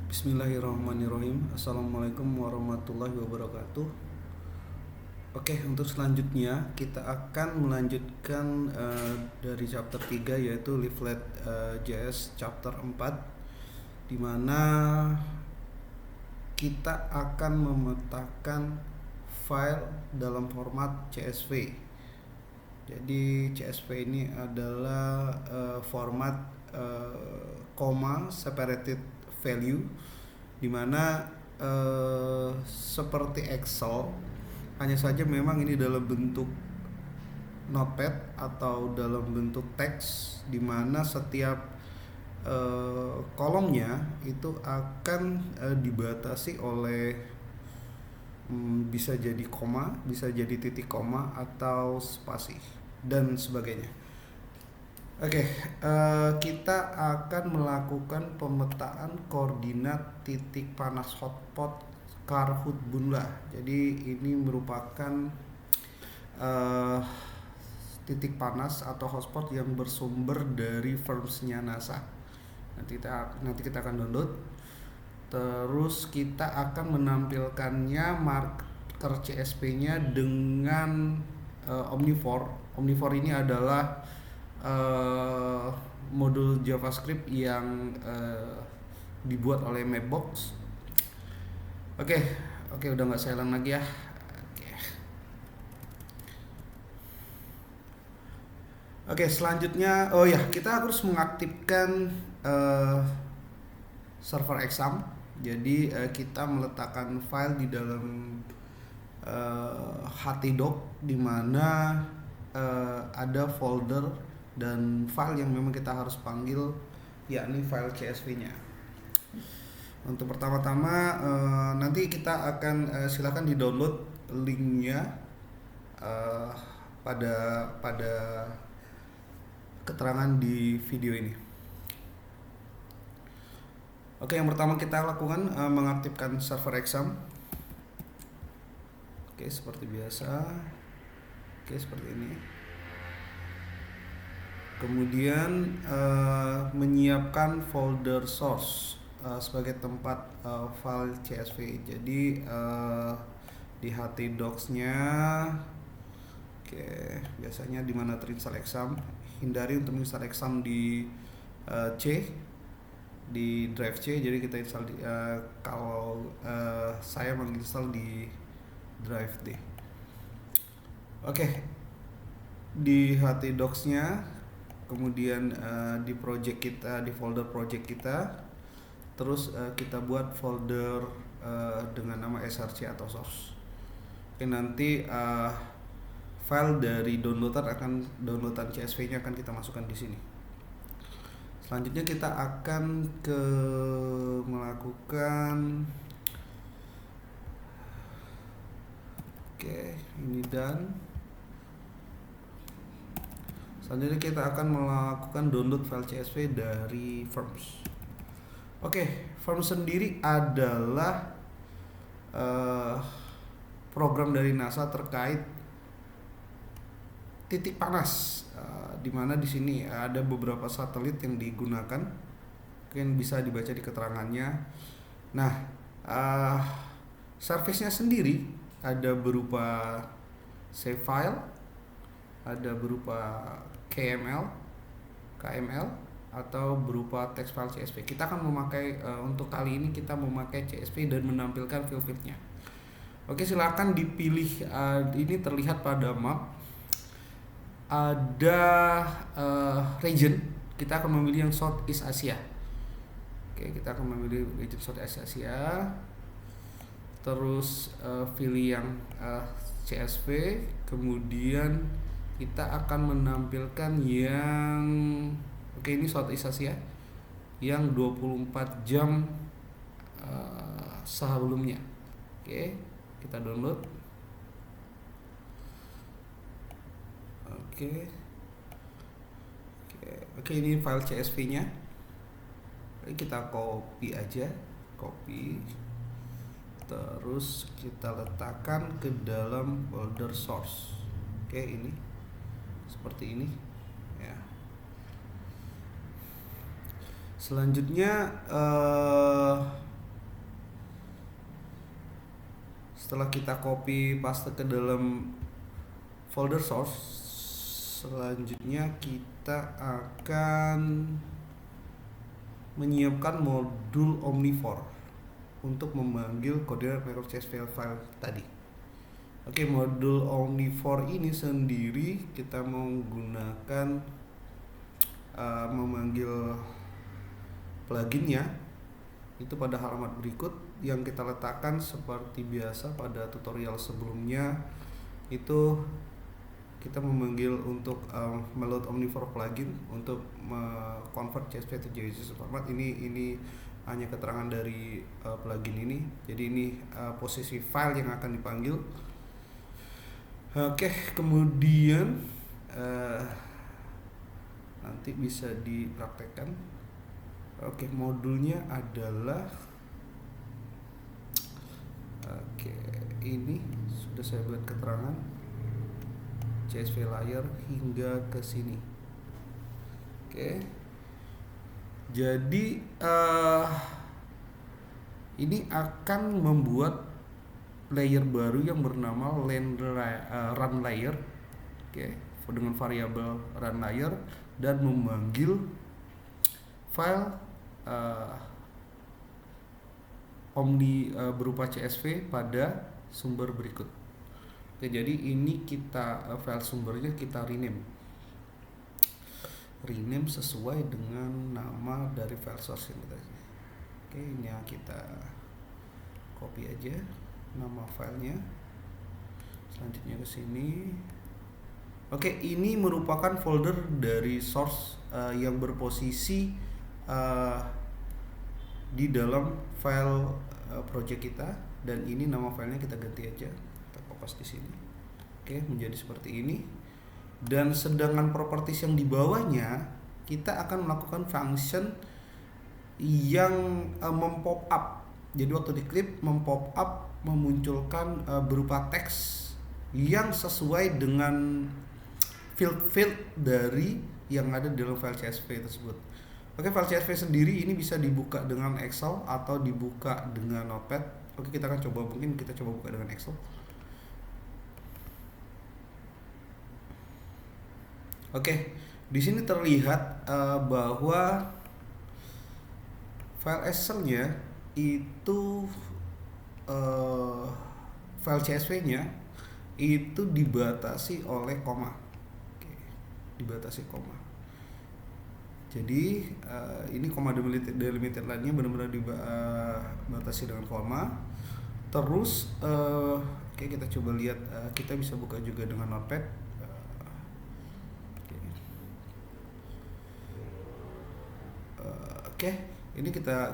Bismillahirrahmanirrahim. Assalamualaikum warahmatullahi wabarakatuh. Oke, untuk selanjutnya kita akan melanjutkan dari chapter 3 yaitu Leaflet JS chapter 4, di mana kita akan memetakan file dalam format CSV. Jadi CSV ini adalah format separated value, dimana seperti Excel, hanya saja memang ini dalam bentuk notepad atau dalam bentuk teks, dimana setiap kolomnya itu akan dibatasi oleh bisa jadi koma, bisa jadi titik koma atau spasi dan sebagainya. Oke, kita akan melakukan pemetaan koordinat titik panas hotspot Karhut Bunla. Jadi ini merupakan titik panas atau hotspot yang bersumber dari firmsnya NASA. Nanti kita akan download. Terus kita akan menampilkannya marker CSV-nya dengan Omnifor. Omnifor ini adalah modul JavaScript yang dibuat oleh Mapbox. Oke, udah nggak silent lagi ya. Oke, selanjutnya, kita harus mengaktifkan server exam. Jadi kita meletakkan file di dalam htdoc, di mana ada folder dan file yang memang kita harus panggil, yakni file CSV-nya. Untuk pertama-tama nanti kita akan silakan di-download linknya pada keterangan di video ini. Oke, yang pertama kita lakukan mengaktifkan server exam. Oke, seperti biasa. Oke, seperti ini. Kemudian menyiapkan folder source sebagai tempat file CSV. Jadi di htdocs-nya, biasanya di mana terinstall exam, hindari untuk menginstal exam di di drive C. Jadi kita install kalau saya menginstal di drive D. Oke, di htdocs-nya, kemudian di project kita, di folder project kita, terus kita buat folder dengan nama src atau source. Oke, nanti file dari downloadan CSV-nya akan kita masukkan di sini. Selanjutnya kita akan melakukan ini dan selanjutnya kita akan melakukan download file CSV dari Forms. Forms sendiri adalah program dari NASA terkait titik panas, di mana di sini ada beberapa satelit yang digunakan, yang bisa dibaca di keterangannya. Nah, service-nya sendiri ada berupa save file, ada berupa KML, atau berupa text file CSV. Kita akan memakai untuk kali ini kita memakai CSV dan menampilkan field-nya. Oke, silakan dipilih. Ini terlihat pada map. Ada region. Kita akan memilih yang Southeast Asia. Oke, kita akan memilih region Southeast Asia. Terus pilih yang CSV. Kemudian kita akan menampilkan yang ini Southeast Asia yang 24 jam sebelumnya. Kita download. Oke, ini file CSV-nya. Kita copy aja, terus kita letakkan ke dalam folder source. Ini seperti ini ya. Selanjutnya Setelah kita copy paste ke dalam folder source, selanjutnya kita akan menyiapkan modul Omnifor untuk memanggil koordinat macro CSV file tadi. Oke, modul Omnifor ini sendiri kita menggunakan memanggil pluginnya itu pada halaman berikut yang kita letakkan seperti biasa pada tutorial sebelumnya. Itu kita memanggil untuk meload Omnifor plugin untuk convert CSV to JSON format. Ini hanya keterangan dari plugin ini. Jadi ini posisi file yang akan dipanggil. Oke, kemudian nanti bisa dipraktekkan. Oke, modulnya adalah ini sudah saya buat keterangan CSV layer hingga ke sini. Oke. Jadi ini akan membuat layer baru yang bernama run layer. Oke, dengan variabel run layer dan memanggil file Omni berupa CSV pada sumber berikut. Oke, jadi ini kita file sumbernya kita rename sesuai dengan nama dari file source yang kita. Oke, ini kita copy aja nama filenya. Selanjutnya ke sini. Oke, ini merupakan folder dari source yang berposisi di dalam file project kita, dan ini nama filenya kita ganti aja, kita copy di sini. Oke, menjadi seperti ini. Dan sedangkan properties yang di bawahnya kita akan melakukan function yang mempop up. Jadi waktu diklik mempop up memunculkan berupa teks yang sesuai dengan field dari yang ada di dalam file CSV tersebut. Oke, file CSV sendiri ini bisa dibuka dengan Excel atau dibuka dengan Notepad. Oke, kita akan coba, mungkin kita coba buka dengan Excel. Oke, di sini terlihat bahwa file Excelnya itu file CSV-nya itu dibatasi oleh koma. Oke, dibatasi koma. Jadi ini koma delimited line-nya benar-benar dibatasi dengan koma. Terus oke, kita coba lihat, kita bisa buka juga dengan Notepad. Oke, ini kita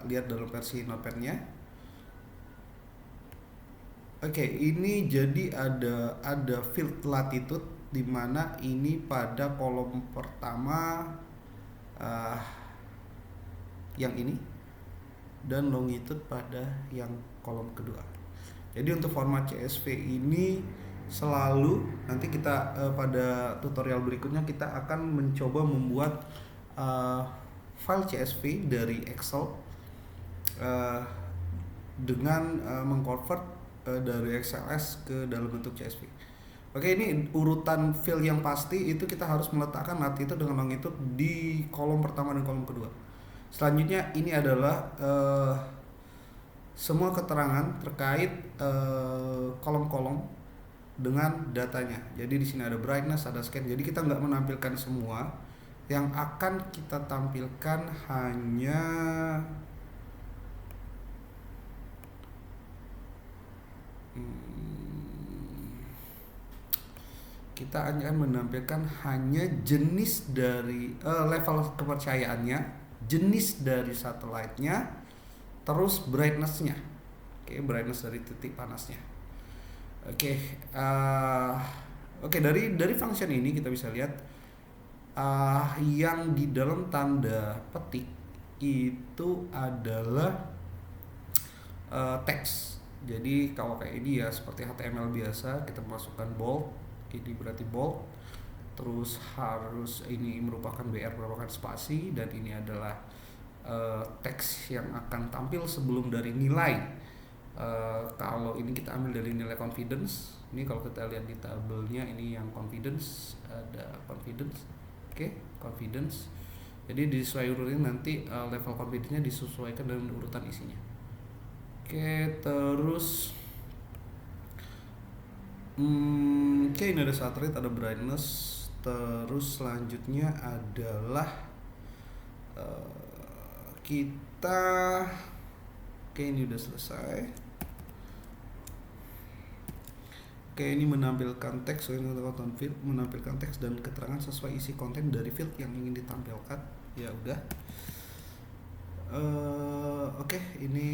lihat dalam versi Notepad-nya. Oke, ini jadi ada field latitude di mana ini pada kolom pertama yang ini, dan longitude pada yang kolom kedua. Jadi untuk format CSV ini selalu nanti kita pada tutorial berikutnya kita akan mencoba membuat file CSV dari Excel dengan mengconvert dari XLS ke dalam bentuk CSV. Oke, ini urutan field yang pasti itu kita harus meletakkan latitude dengan longitude di kolom pertama dan kolom kedua. Selanjutnya ini adalah semua keterangan terkait kolom-kolom dengan datanya. Jadi di sini ada brightness, ada scan. Jadi kita nggak menampilkan semua. Yang akan kita tampilkan hanya kita akan menampilkan hanya jenis dari level kepercayaannya, jenis dari satelitnya, terus brightness-nya. Oke, brightness dari titik panasnya. Oke, dari function ini kita bisa lihat yang di dalam tanda petik itu adalah teks. Jadi kalau kayak ini ya seperti HTML biasa, kita masukkan bold, ini berarti bold, terus harus ini merupakan BR merupakan spasi, dan ini adalah teks yang akan tampil sebelum dari nilai Kalau ini kita ambil dari nilai confidence. Ini kalau kita lihat di tabelnya, ini yang confidence, ada confidence. Oke, confidence. Jadi disesuaikan nanti level confidence-nya disesuaikan dengan urutan isinya. Oke, terus ini ada sat rate, ada brightness. Terus selanjutnya adalah kita ini udah selesai. Ini menampilkan teks, menampilkan teks dan keterangan sesuai isi konten dari field yang ingin ditampilkan. Ya udah. Ini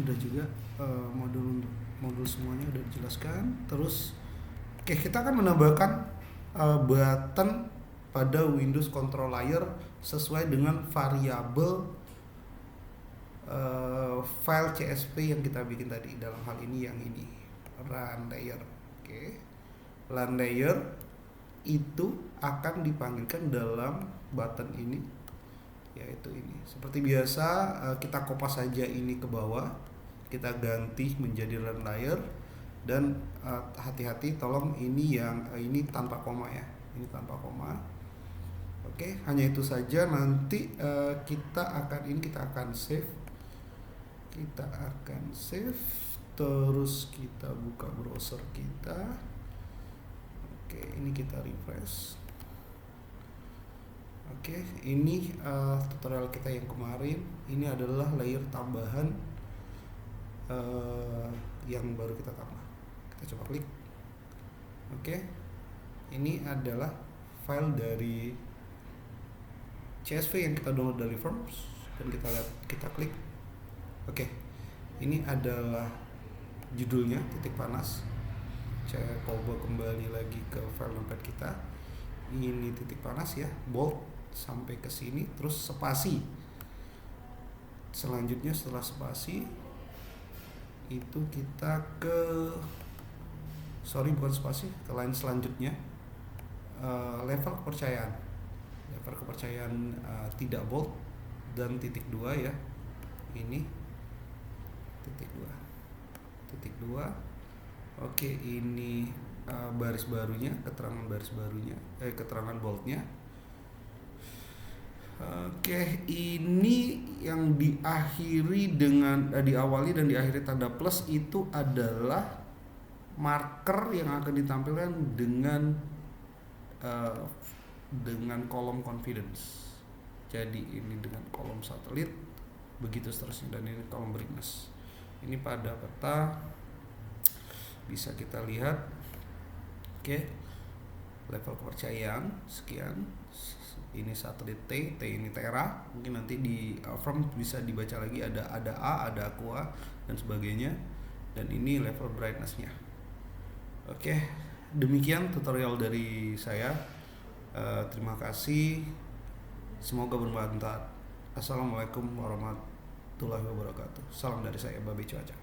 udah juga modul semuanya udah dijelaskan. Terus kita akan menambahkan button pada Windows Control Layer sesuai dengan variabel file CSV yang kita bikin tadi. Dalam hal ini yang ini run layer. Run layer itu akan dipanggilkan dalam button ini, yaitu ini. Seperti biasa kita kopas saja ini ke bawah, kita ganti menjadi run layer, dan hati-hati tolong ini yang ini tanpa koma ya, ini tanpa koma. Hanya itu saja. Nanti kita akan save. Terus kita buka browser kita. Ini kita refresh. Ini tutorial kita yang kemarin. Ini adalah layer tambahan yang baru kita tambah. Kita coba klik. Ini adalah file dari CSV yang kita download dari Forms, dan kita klik. Ini adalah judulnya titik panas. Saya coba kembali lagi ke file notepad kita. Ini titik panas ya, bold sampai ke sini, terus spasi. Selanjutnya setelah spasi itu kita ke line selanjutnya, level kepercayaan. Level kepercayaan tidak bold dan titik 2 ya. Ini titik 2. Ini baris barunya, keterangan baris barunya, keterangan boldnya. Ini yang diawali dan diakhiri tanda plus itu adalah marker yang akan ditampilkan dengan kolom confidence. Jadi ini dengan kolom satelit, begitu seterusnya, dan ini kolom brightness. Ini pada peta bisa kita lihat. Level kepercayaan sekian. Ini satelit T ini Tera. Mungkin nanti di form bisa dibaca lagi, ada A, ada Aqua dan sebagainya. Dan ini level brightness-nya. Demikian tutorial dari saya. Terima kasih. Semoga bermanfaat. Assalamualaikum warahmatullahi wabarakatuh. Salam dari saya, Babe Cuaca.